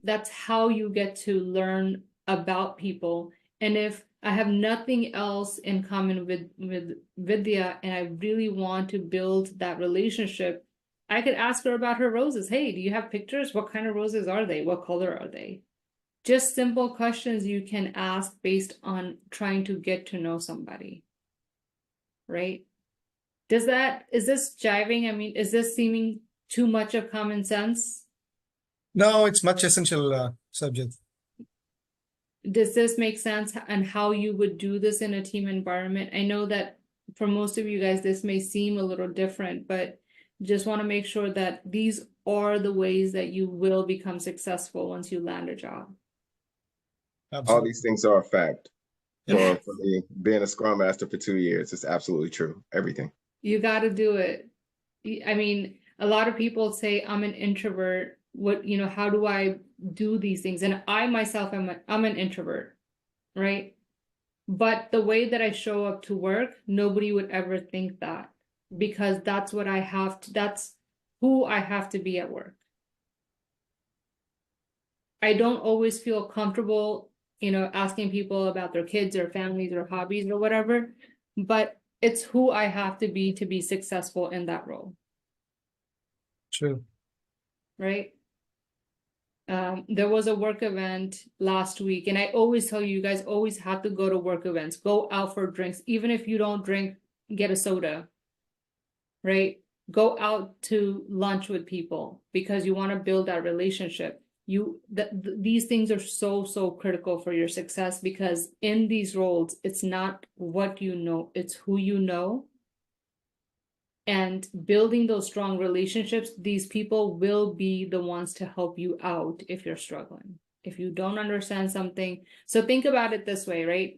That's how you get to learn about people. And if I have nothing else in common with Vidya and I really want to build that relationship, I could ask her about her roses. Hey, do you have pictures? What kind of roses are they? What color are they? Just simple questions you can ask based on trying to get to know somebody, right? Is this jiving? I mean, is this seeming too much of common sense? No, it's much essential subject. Does this make sense and how you would do this in a team environment? I know that for most of you guys, this may seem a little different, but just want to make sure that these are the ways that you will become successful once you land a job. All these things are a fact. Yeah. For me, being a Scrum Master for 2 years, it's absolutely true. Everything. You got to do it. I mean, a lot of people say I'm an introvert. How do I do these things? And I myself I'm an introvert, right? But the way that I show up to work, nobody would ever think that, because that's who I have to be at work. I don't always feel comfortable, asking people about their kids or families or hobbies or whatever, but it's who I have to be successful in that role. True. Right? There was a work event last week, and I always tell you guys always have to go to work events. Go out for drinks. Even if you don't drink, get a soda, right? Go out to lunch with people because you want to build that relationship. These things are so critical for your success, because in these roles, it's not what you know, it's who you know. And building those strong relationships, these people will be the ones to help you out if you're struggling, if you don't understand something. So think about it this way, right?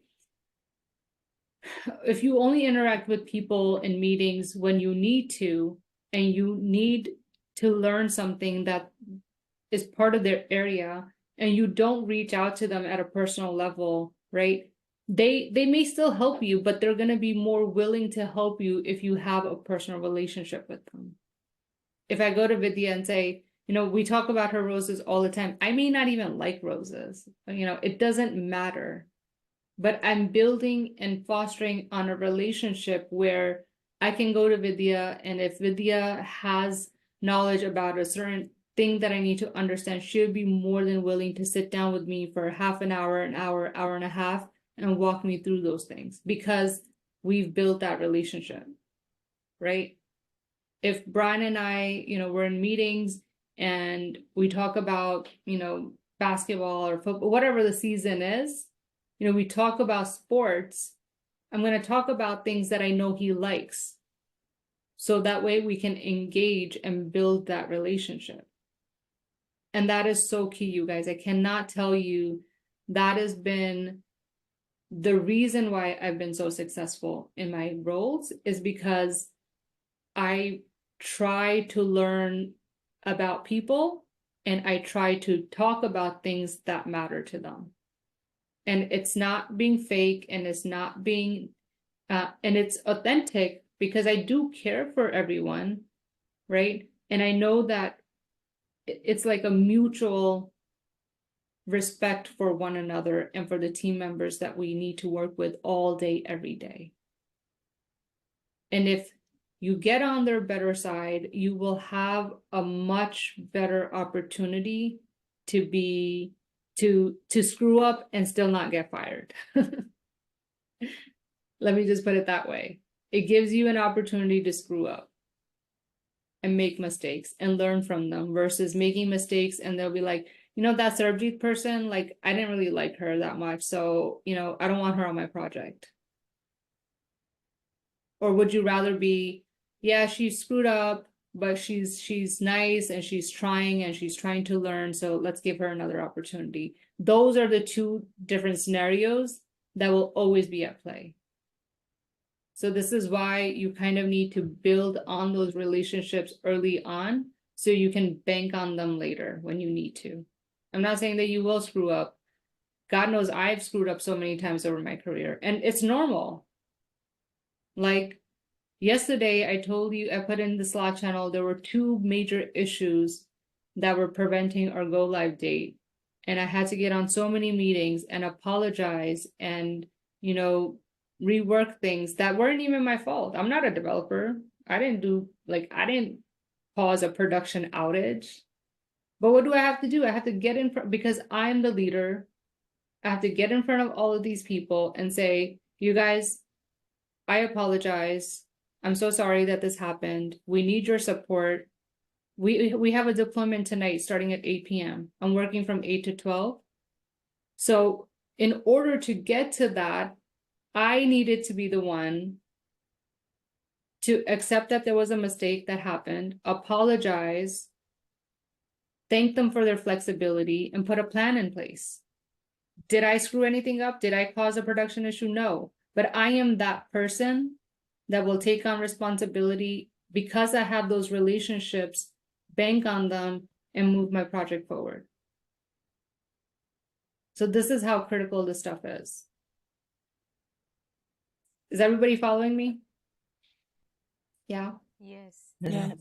If you only interact with people in meetings when you need to, and you need to learn something that is part of their area, and you don't reach out to them at a personal level, right? They may still help you, but they're going to be more willing to help you if you have a personal relationship with them. If I go to Vidya and say, we talk about her roses all the time, I may not even like roses, it doesn't matter, but I'm building and fostering on a relationship where I can go to Vidya, and if Vidya has knowledge about a certain thing that I need to understand, she'll be more than willing to sit down with me for half an hour, hour and a half, and walk me through those things, because we've built that relationship, right? If Brian and I, we're in meetings and we talk about, basketball or football, whatever the season is, we talk about sports, I'm going to talk about things that I know he likes. So that way we can engage and build that relationship. And that is so key, you guys. I cannot tell you, that has been the reason why I've been so successful in my roles, is because I try to learn about people and I try to talk about things that matter to them. And it's not being fake, and it's not being, and it's authentic, because I do care for everyone, right? And I know that it's like a mutual respect for one another and for the team members that we need to work with all day, every day. And if you get on their better side, you will have a much better opportunity to screw up and still not get fired. Let me just put it that way. It gives you an opportunity to screw up and make mistakes and learn from them, versus making mistakes and they'll be like, that Sarabjit person, like, I didn't really like her that much, so, I don't want her on my project. Or would you rather be, yeah, she screwed up, but she's nice and she's trying to learn, so let's give her another opportunity. Those are the two different scenarios that will always be at play. So this is why you kind of need to build on those relationships early on, so you can bank on them later when you need to. I'm not saying that you will screw up. God knows I've screwed up so many times over my career, and it's normal. Like, yesterday I told you, I put in the Slack channel, there were 2 major issues that were preventing our go live date. And I had to get on so many meetings and apologize and, you know, rework things that weren't even my fault. I'm not a developer. I didn't cause a production outage. But what do I have to do? I have to get in front, because I'm the leader. I have to get in front of all of these people and say, you guys, I apologize. I'm so sorry that this happened. We need your support. We have a deployment tonight starting at 8 p.m. I'm working from 8 to 12. So in order to get to that, I needed to be the one to accept that there was a mistake that happened, apologize, thank them for their flexibility, and put a plan in place. Did I screw anything up? Did I cause a production issue? No. But I am that person that will take on responsibility because I have those relationships, bank on them, and move my project forward. So this is how critical this stuff is. Is everybody following me? Yeah. Yes. Yeah.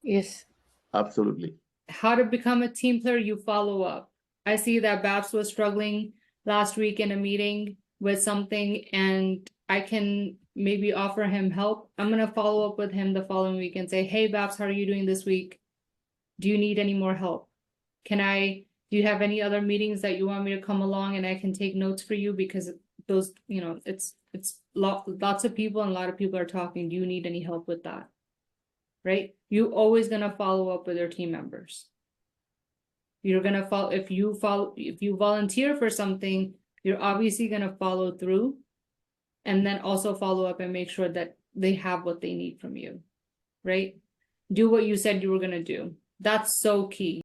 Yes. Absolutely. How to become a team player, you follow up. I see that Babs was struggling last week in a meeting with something, and I can maybe offer him help. I'm going to follow up with him the following week and say, hey, Babs, how are you doing this week? Do you need any more help? Do you have any other meetings that you want me to come along and I can take notes for you? Because those, you know, it's lots of people and a lot of people are talking. Do you need any help with that? Right? You always going to follow up with your team members. You're going to follow, if you volunteer for something, you're obviously going to follow through, and then also follow up and make sure that they have what they need from you, right? Do what you said you were going to do. That's so key.